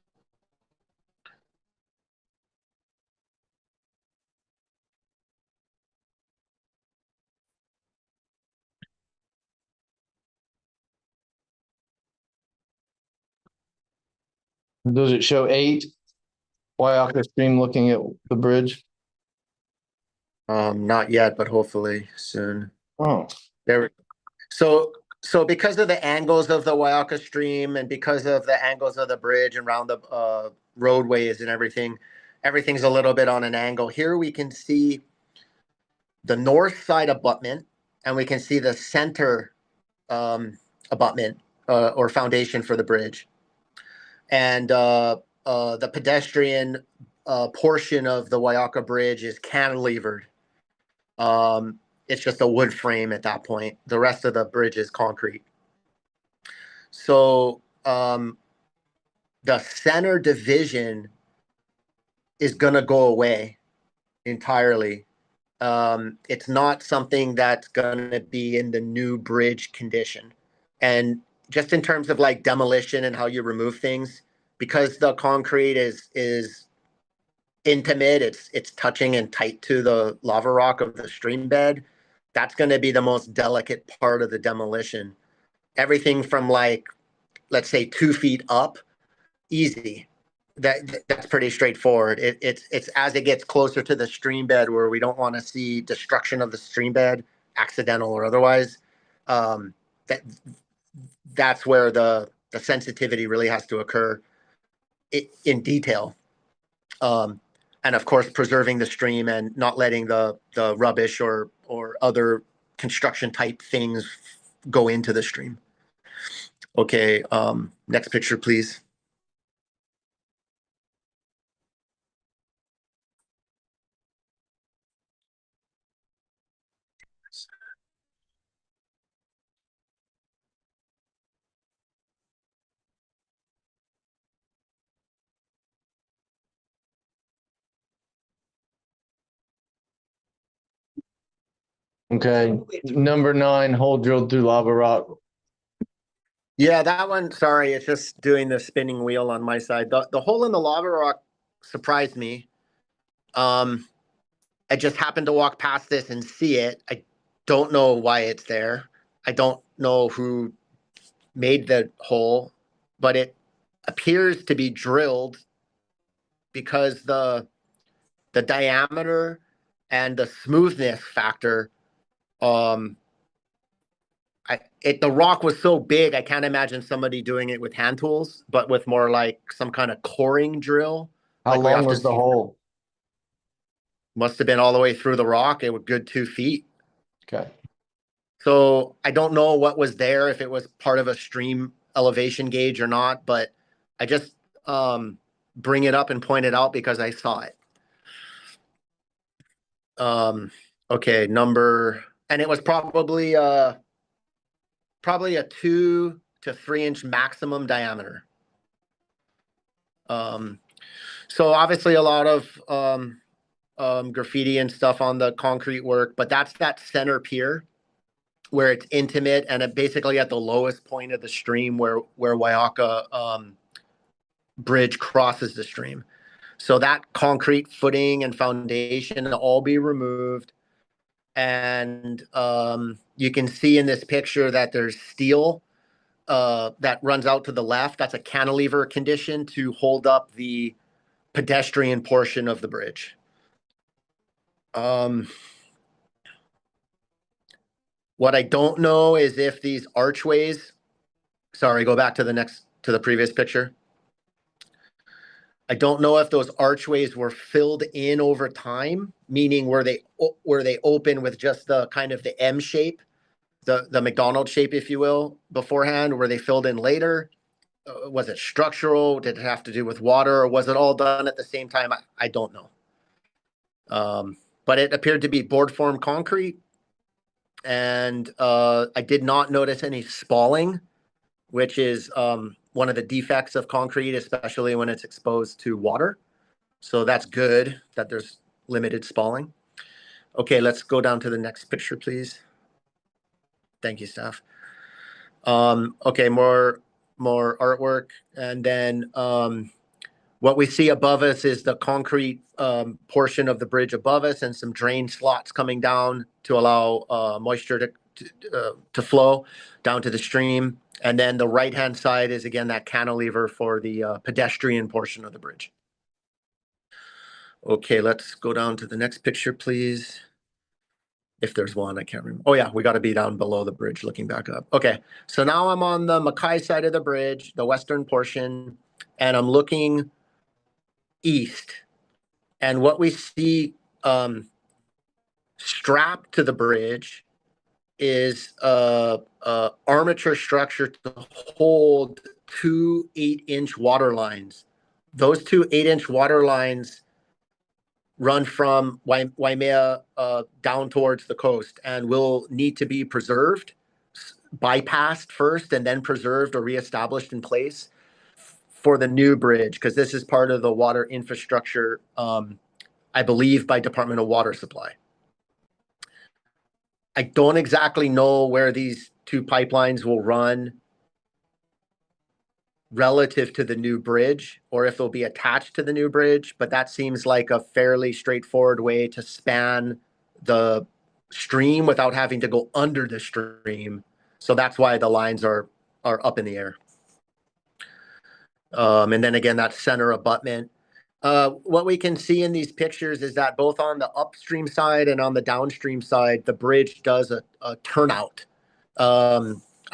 Does it show 8 Waiaka Stream looking at the bridge?
Not yet, but hopefully soon.
Oh,
There. So because of the angles of the Waiaka Stream and because of the angles of the bridge and around the roadways and everything's a little bit on an angle. Here we can see the north side abutment, and we can see the center abutment or foundation for the bridge. And the pedestrian portion of the Waiaka Bridge is cantilevered. It's just a wood frame at that point. The rest of the bridge is concrete. So the center division is going to go away entirely. It's not something that's going to be in the new bridge condition. And just in terms of like demolition and how you remove things, because the concrete is intimate, it's touching and tight to the lava rock of the stream bed. That's going to be the most delicate part of the demolition. Everything from like, let's say 2 feet up, easy. That's pretty straightforward. It's as it gets closer to the stream bed where we don't want to see destruction of the stream bed, accidental or otherwise. That's where the sensitivity really has to occur in detail. And of course, preserving the stream and not letting the rubbish or other construction type things go into the stream. Okay, next picture, please.
okay. Number 9, hole drilled through lava rock.
Yeah, that one, sorry, it's just doing the spinning wheel on my side. The hole in the lava rock surprised me. I just happened to walk past this and see it. I don't know why it's there. I don't know who made the hole, but it appears to be drilled because the diameter and the smoothness factor, the rock was so big, I can't imagine somebody doing it with hand tools, but with more like some kind of coring drill.
How
Like we
long
often
was the
see.
hole?
Must have been all the way through the rock. It was good 2 feet.
Okay.
So I don't know what was there, if it was part of a stream elevation gauge or not, but I just bring it up and point it out because I saw it. Okay, and it was probably a 2 to 3 inch maximum diameter. So obviously a lot of graffiti and stuff on the concrete work, but that's that center pier where it's intimate and basically at the lowest point of the stream where Waiaka Bridge crosses the stream. So that concrete footing and foundation will all be removed. And you can see in this picture that there's steel that runs out to the left. That's a cantilever condition to hold up the pedestrian portion of the bridge. What I don't know is if these archways Sorry, go back to the previous picture. I don't know if those archways were filled in over time, meaning were they open with just the kind of the M shape, the McDonald's shape, if you will, beforehand? Were they filled in later? Was it structural? Did it have to do with water, or was it all done at the same time? I don't know. But it appeared to be board form concrete, and I did not notice any spalling, which is one of the defects of concrete, especially when it's exposed to water. So that's good that there's limited spalling. Okay, let's go down to the next picture, please. Thank you, staff. Okay, more artwork. And then what we see above us is the concrete portion of the bridge above us and some drain slots coming down to allow moisture to flow down to the stream. And then the right-hand side is, again, that cantilever for the pedestrian portion of the bridge. Okay, let's go down to the next picture, please. If there's one, I can't remember. Oh yeah, we got to be down below the bridge looking back up. Okay, so now I'm on the Mackay side of the bridge, the western portion, and I'm looking east. And what we see strapped to the bridge is a armature structure to hold two 8-inch water lines. Those two 8-inch water lines run from Waimea down towards the coast and will need to be preserved, bypassed first, and then preserved or reestablished in place for the new bridge, because this is part of the water infrastructure, I believe, by Department of Water Supply. I don't exactly know where these two pipelines will run relative to the new bridge, or if they'll be attached to the new bridge, but that seems like a fairly straightforward way to span the stream without having to go under the stream. So that's why the lines are up in the air. And then again, that center abutment. What we can see in these pictures is that both on the upstream side and on the downstream side, the bridge does a turnout.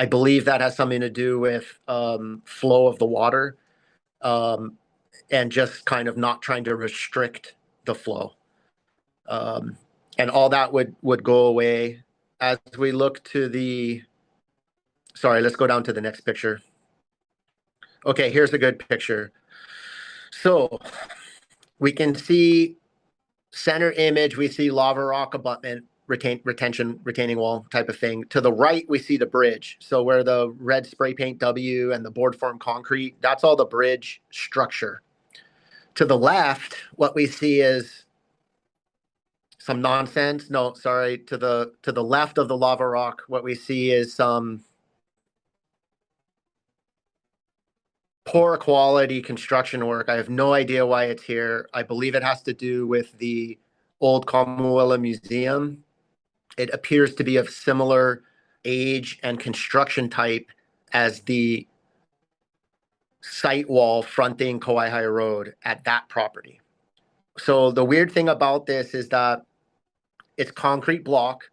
I believe that has something to do with flow of the water and just kind of not trying to restrict the flow. And all that would go away as we look to the, sorry, let's go down to the next picture. Okay, here's a good picture. So we can see center image, we see lava rock abutment, retaining wall type of thing. To the right, we see the bridge. So where the red spray paint W and the board form concrete, that's all the bridge structure. To the left, what we see is some nonsense. No, sorry. To the left of the lava rock, what we see is some poor quality construction work. I have no idea why it's here. I believe it has to do with the old Kamuela Museum. It appears to be of similar age and construction type as the site wall fronting Kauai Road at that property. So the weird thing about this is that it's concrete block.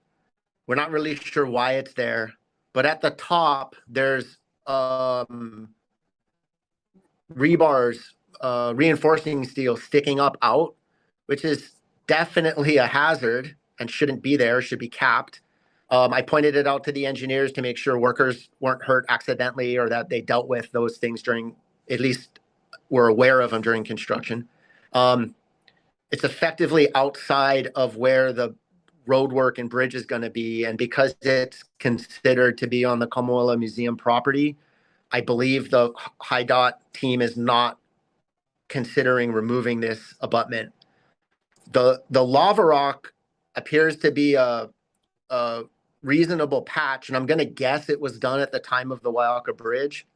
We're not really sure why it's there, but at the top there's rebars, reinforcing steel sticking up out, which is definitely a hazard and shouldn't be there, should be capped. I pointed it out to the engineers to make sure workers weren't hurt accidentally or that they dealt with those things during, at least were aware of them during construction. It's effectively outside of where the roadwork and bridge is going to be. And because it's considered to be on the Kamuela Museum property, I believe the HIDOT team is not considering removing this abutment. The lava rock appears to be a reasonable patch, and I'm going to guess it was done at the time of the Waiaka Bridge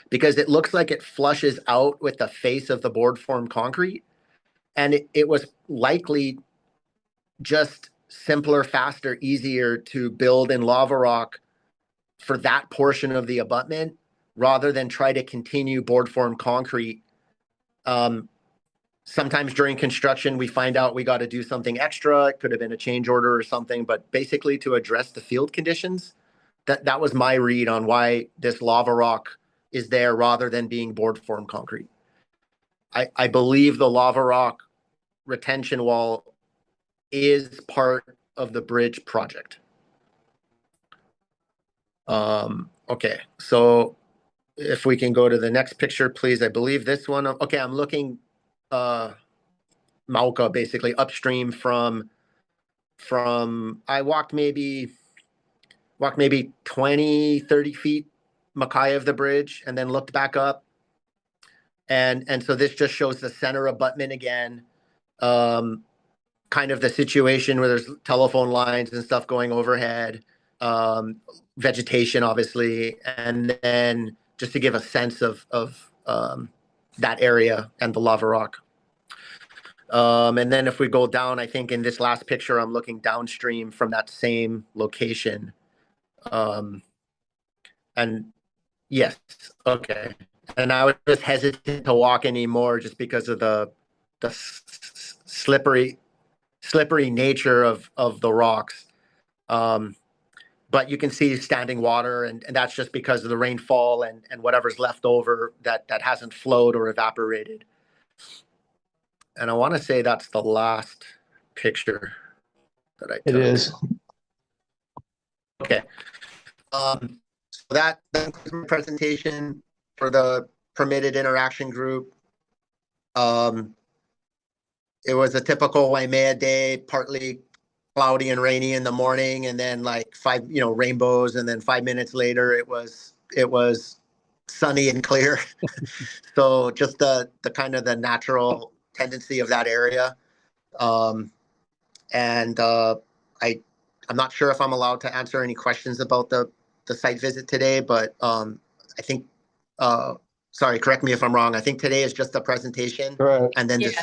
because it looks like it flushes out with the face of the board form concrete, and it was likely just simpler, faster, easier to build in lava rock for that portion of the abutment rather than try to continue board form concrete. Sometimes during construction, we find out we got to do something extra. It could have been a change order or something, but basically to address the field conditions, that was my read on why this lava rock is there rather than being board form concrete. I believe the lava rock retention wall is part of the bridge project. Okay, so if we can go to the next picture, please. I believe this one. Okay, I'm looking Mauka, basically upstream from I walked maybe 20, 30 feet Makai of the bridge and then looked back up. And so this just shows the center abutment again. Kind of the situation where there's telephone lines and stuff going overhead, vegetation, obviously, and then just to give a sense of that area and the lava rock. And then if we go down, I think in this last picture, I'm looking downstream from that same location. And yes, okay. And I was just hesitant to walk anymore just because of the slippery nature of the rocks. But you can see standing water, and that's just because of the rainfall and whatever's left over that hasn't flowed or evaporated. And I want to say that's the last picture that I took.
It is.
Okay. So that concludes my presentation for the permitted interaction group. It was a typical Waimea day, partly cloudy and rainy in the morning, and then like rainbows, and then 5 minutes later it was sunny and clear. So just the kind of the natural tendency of that area. I'm not sure if I'm allowed to answer any questions about the site visit today, but I think sorry, correct me if I'm wrong. I think today is just a presentation.
Correct.
And then
Yeah.
is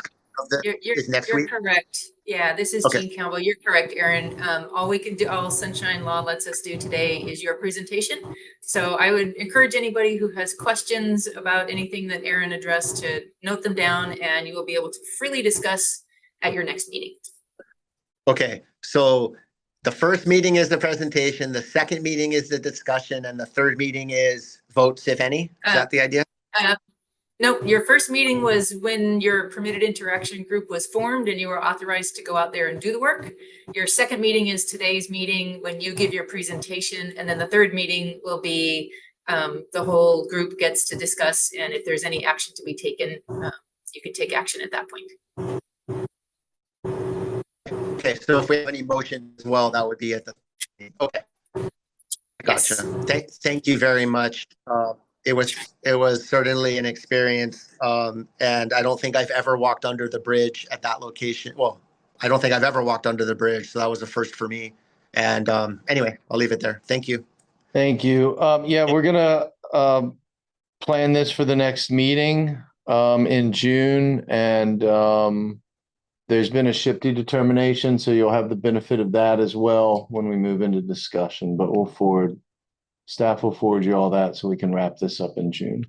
next
You're
week.
correct. Yeah, this is
Okay.
Jean Campbell. You're correct, Aaron. All Sunshine Law lets us do today is your presentation. So I would encourage anybody who has questions about anything that Aaron addressed to note them down, and you will be able to freely discuss at your next meeting.
Okay, so the first meeting is the presentation, the second meeting is the discussion, and the third meeting is votes, if any. Is that the idea?
Nope, your first meeting was when your permitted interaction group was formed and you were authorized to go out there and do the work. Your second meeting is today's meeting when you give your presentation, and then the third meeting will be the whole group gets to discuss, and if there's any action to be taken, you can take action at that point.
Okay, so if we have any motion as well, that would be at the, okay. Gotcha.
Yes.
Thank you very much. It was certainly an experience, and I don't think I've ever walked under the bridge at that location. Well, I don't think I've ever walked under the bridge, so that was a first for me. And anyway, I'll leave it there. Thank you.
Thank you. Yeah, we're gonna plan this for the next meeting in June, and there's been a SHPE determination, so you'll have the benefit of that as well when we move into discussion. But staff will forward you all that so we can wrap this up in June.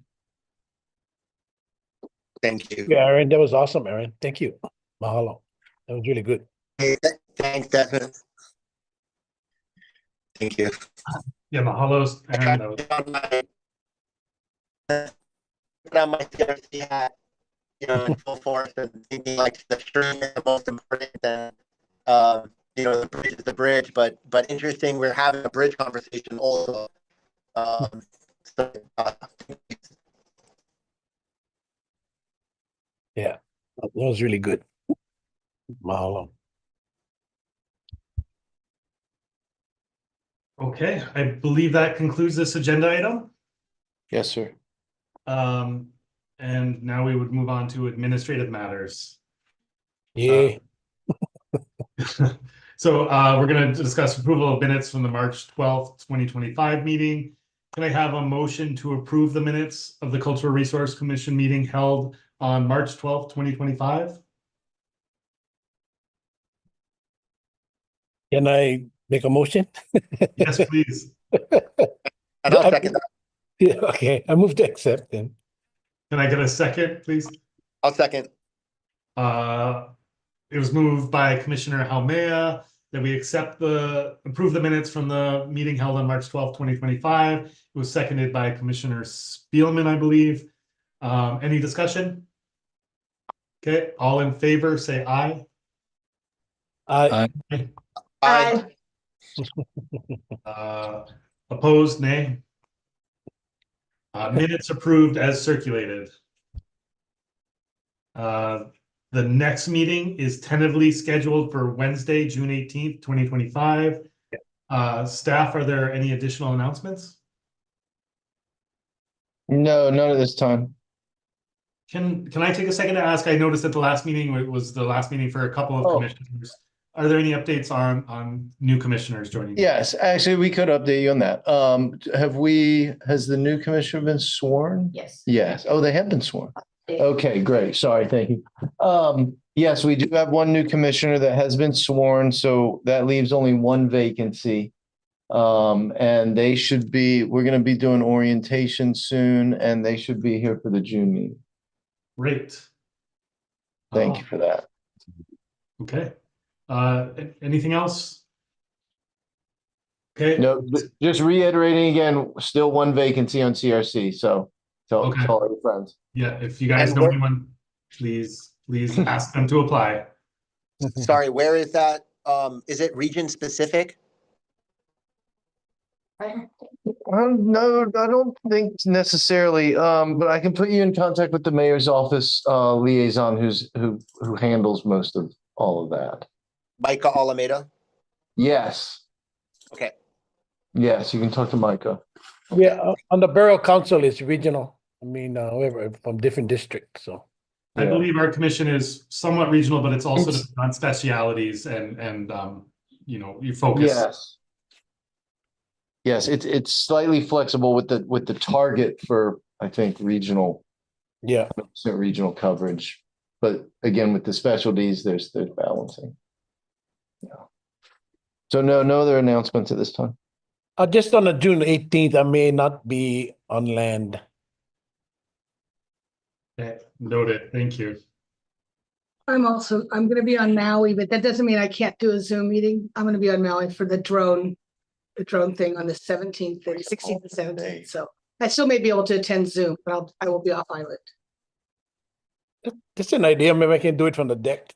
Thank you.
Yeah, Aaron, that was awesome, Aaron. Thank you. Mahalo. That was really good.
Hey, thanks, Desmond. Thank you.
Yeah, mahalo, Aaron. That was
Put on my CRC hat, in full force, and thinking like the stream is the most important, and the bridge is the bridge. But interesting, we're having a bridge conversation also.
Yeah, that was really good. Mahalo.
okay. I believe that concludes this agenda item.
Yes, sir.
And now we would move on to administrative matters.
Yeah.
So we're going to discuss approval of minutes from the March 12th, 2025 meeting. Can I have a motion to approve the minutes of the Cultural Resource Commission meeting held on March 12th, 2025?
Can I make a motion?
Yes, please.
And I'll second that.
Yeah, okay, I move to accept then.
Can I get a second, please?
I'll second.
It was moved by Commissioner Haumea, that we approve the minutes from the meeting held on March 12th, 2025. It was seconded by Commissioner Spielman, I believe. Any discussion? Okay, all in favor, say aye.
I,
Aye.
Opposed, nay. Minutes approved as circulated. The next meeting is tentatively scheduled for Wednesday, June 18th, 2025. Staff, are there any additional announcements?
No, none at this time.
Can I take a second to ask? I noticed that the last meeting was the last meeting for a couple of
Oh.
commissioners. Are there any updates on new commissioners joining?
Yes, actually, we could update you on that. Has the new commissioner been sworn?
Yes.
Yes. Oh, they have been sworn. Okay, great. Sorry, thank you. Yes, we do have one new commissioner that has been sworn, so that leaves only one vacancy. And we're gonna be doing orientation soon, and they should be here for the June meeting.
Great.
Thank you for that.
Okay. Anything else? Okay.
No, just reiterating again, still one vacancy on CRC, so tell
Okay.
all your friends.
Yeah, if you guys
And
know
where-
anyone, please ask them to apply.
Sorry, where is that? Is it region specific?
No, I don't think necessarily, but I can put you in contact with the mayor's office liaison who handles most of all of that.
Micah Alameda?
Yes,
Okay.
yes, you can talk to Micah.
yeah, on the Borough Council is regional. I mean, whoever from different districts, so.
I
Yeah.
believe our commission is somewhat regional, but it's also
It's-
on specialities and you focus.
Yes. Yes, it's slightly flexible with the target for, I think, regional
Yeah,
regional coverage. But again, with the specialties, there's balancing. Yeah. So no other announcements at this time.
just on the June 18th, I may not be on land.
Okay, noted. Thank you.
I'm gonna be on Maui, but that doesn't mean I can't do a Zoom meeting. I'm gonna be on Maui for the drone thing on the 17th and 16th and 17th. So I still may be able to attend Zoom, but I will be off island.
That's an idea. Maybe I can do it from the deck.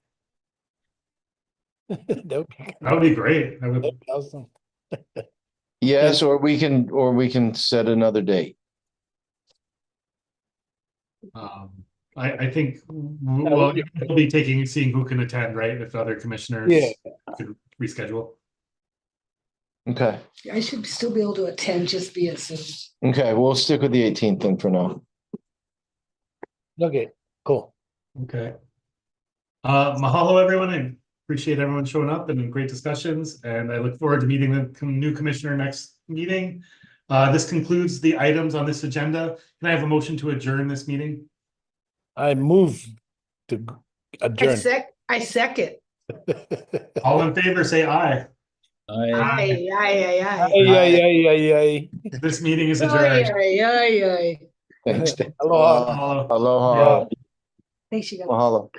That
That would be great.
would be awesome.
Yes, or we can set another date.
I think we'll be seeing who can attend, right? If other commissioners
Yeah.
could reschedule.
Okay.
I should still be able to attend just via Zoom.
Okay, we'll stick with the 18th then for now.
Okay, cool.
Okay. Mahalo, everyone. I appreciate everyone showing up and great discussions. And I look forward to meeting the new commissioner next meeting. This concludes the items on this agenda. Can I have a motion to adjourn this meeting?
I move to adjourn.
I second.
All in favor, say aye.
Aye.
Ay.
This meeting is adjourned.
Aye.
Thanks. Dan.
Aloha.
Mahalo.
Aloha.
Thanks, you guys.
Mahalo.